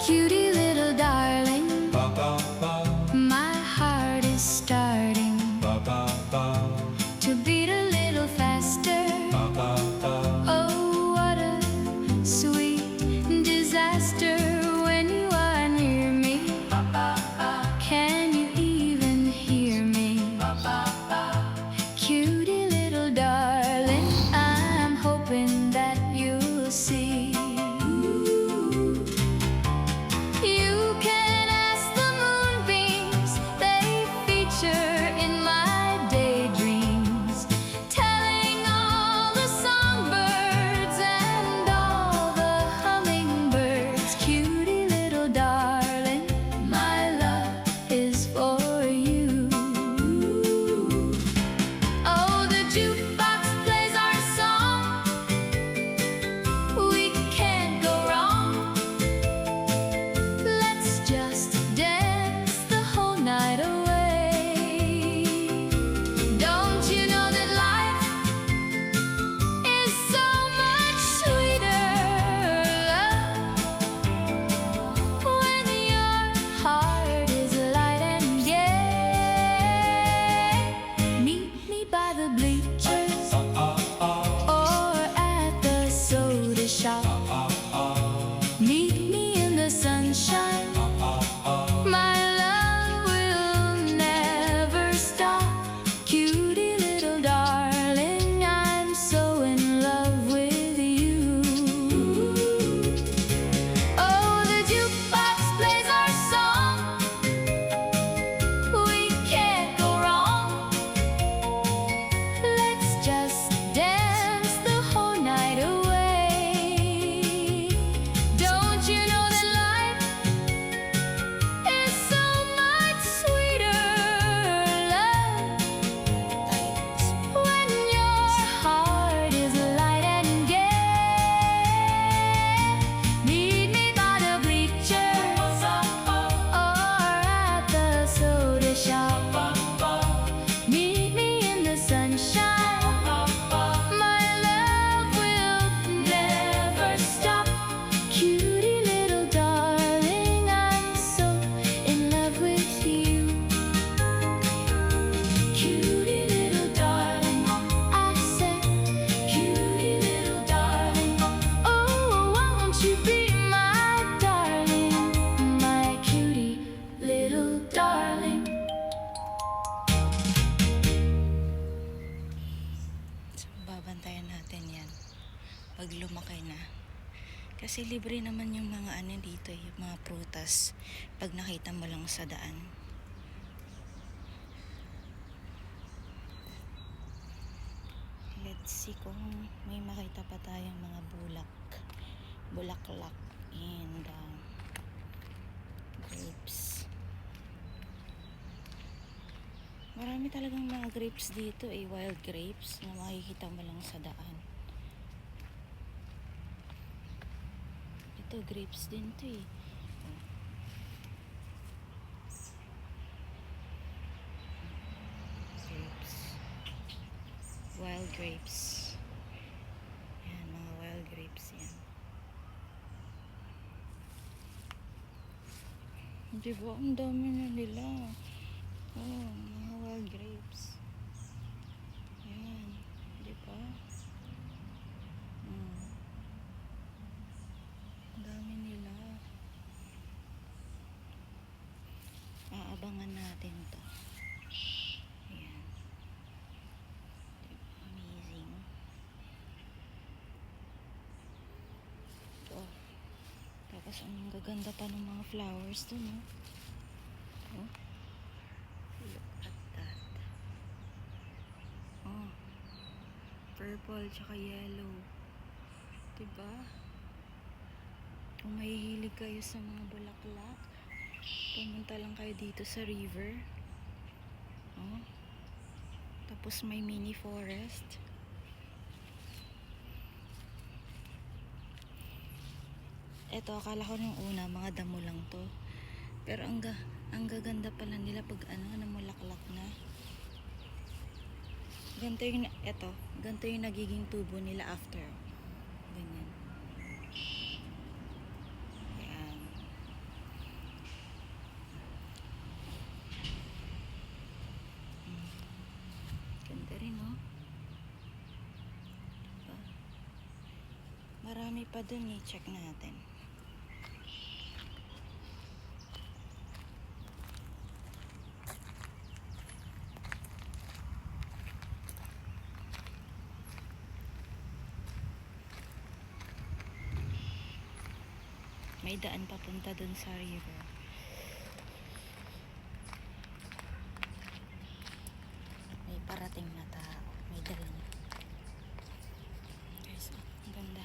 Cutie little darling, my heart is starting to beat a little faster. Oh, what a sweet disaster when you are near me. Can you even hear me? Cutie little darling, I'm hoping that you'll see. You can ask the moonbeams, they feature in my daydreams, telling all the songbirds and all the hummingbirds. Cutie little darling, my love is for you. Oh, the jukebox plays our song, we can't go wrong. Let's just dance the whole night away. Don't you know that life is so much sweeter, love, when your heart is light and gay? Meet me by the bleachers or at the soda shop. Meet me in the sunshine. My love will never stop. Cutie little darling, I'm so in love with you. Oh, the jukebox plays our song, we can't go wrong. Let's just dance the whole night away. Don't you know that life is so much sweeter, love, when your heart is light and gay? Meet me by the bleachers or at the soda shop. Meet me in the sunshine. My love will never stop. Cutie little darling, I'm so in love with you. Cutie little darling, I said, cutie little darling. Oh, won't you be my darling, my cutie little darling? So, babantayan natin yan pag lumaki na. Kasi libre naman yung mga ano dito, yung mga prutas pag nakita mo lang sa daan. Let's see kung may makita pa tayong mga bulaklak and grapes. Marami talagang mga grapes dito wild grapes na makikita mo lang sa daan. Ito grapes din to grapes, wild grapes. Yan, mga wild grapes yan. Diba? Ang dami na nila. Oh, mga wild grapes. Yan. abangan natin to. Ayan. Amazing. Oh. Tapos ang gaganda pa ng mga flowers dun, no? Oh. Look at that. Oh. Purple tsaka yellow. Diba? Kung mahihilig kayo sa mga bulaklak, pumunta lang kayo dito sa river. Oh. Tapos may mini forest. Eto, akala ko nung una mga damo lang to. Pero ang gaganda pala nila pag namulaklak na. Ganito yung nagiging tubo nila after. Ganyan. Ayan. Ganda rin, no? Diba? Marami pa dun eh. Check natin. May daan papunta dun sa river. May parating na tao. May dalang. Guys, ang ganda.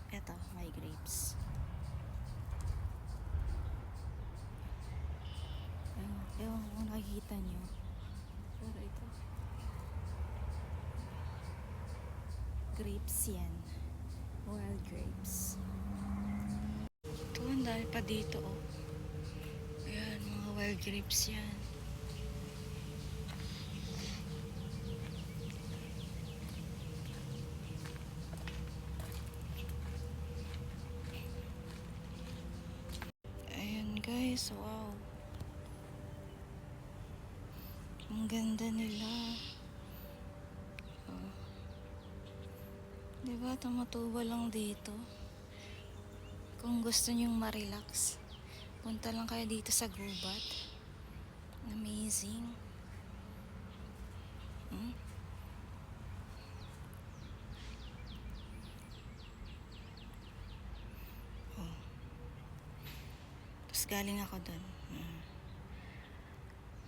Eto, may grapes. Ewan ko kung nakikita nyo. Pero ito. Grapes yan. Wild grapes. Ito, ang dahil pa dito, oh. Ayan, mga wild grapes yan. Ayan guys, wow. Ang ganda nila. Oh. Diba, tumutubo lang dito. Kung gusto nyong ma-relax, punta lang kayo dito sa gubat. Amazing. Oh. Tapos galing ako dun.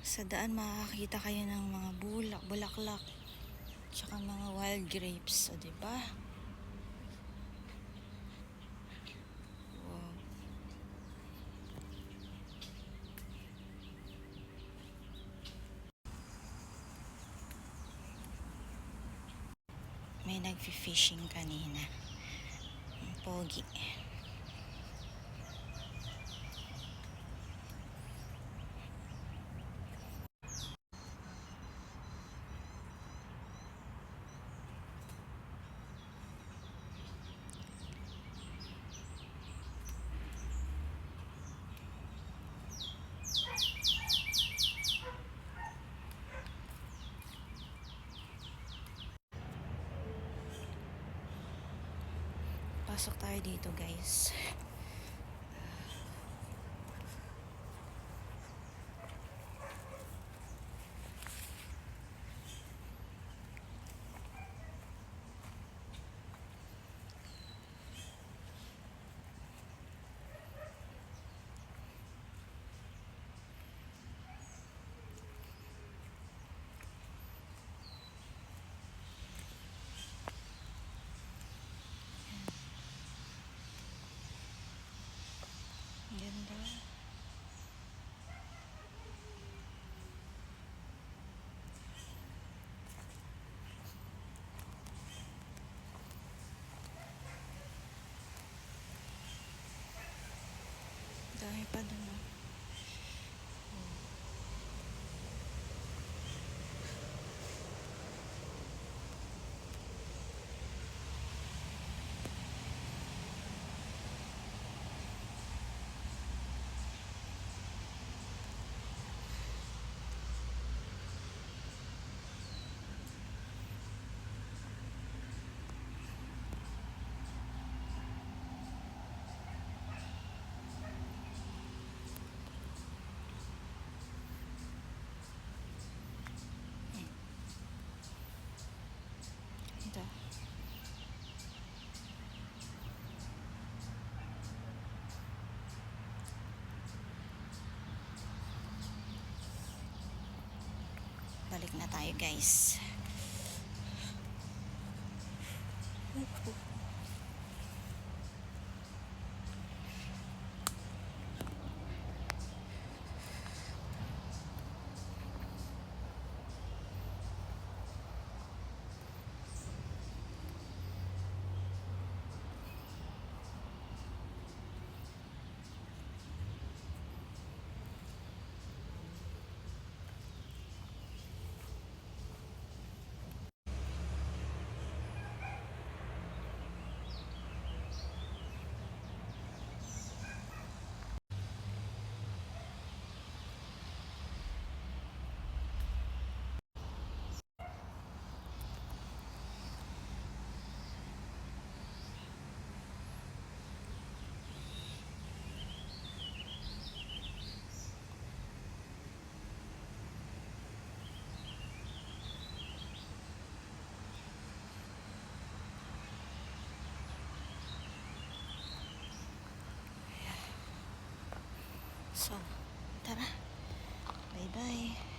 Sa daan makakakita kayo ng mga bulaklak, tsaka mga wild grapes. O, diba? Wow. May nag-fishing kanina. Ang pogi. Pasok tayo dito, guys. Ganda. Dami pa dun, oh. Balik na tayo guys. So, tara. Bye-bye.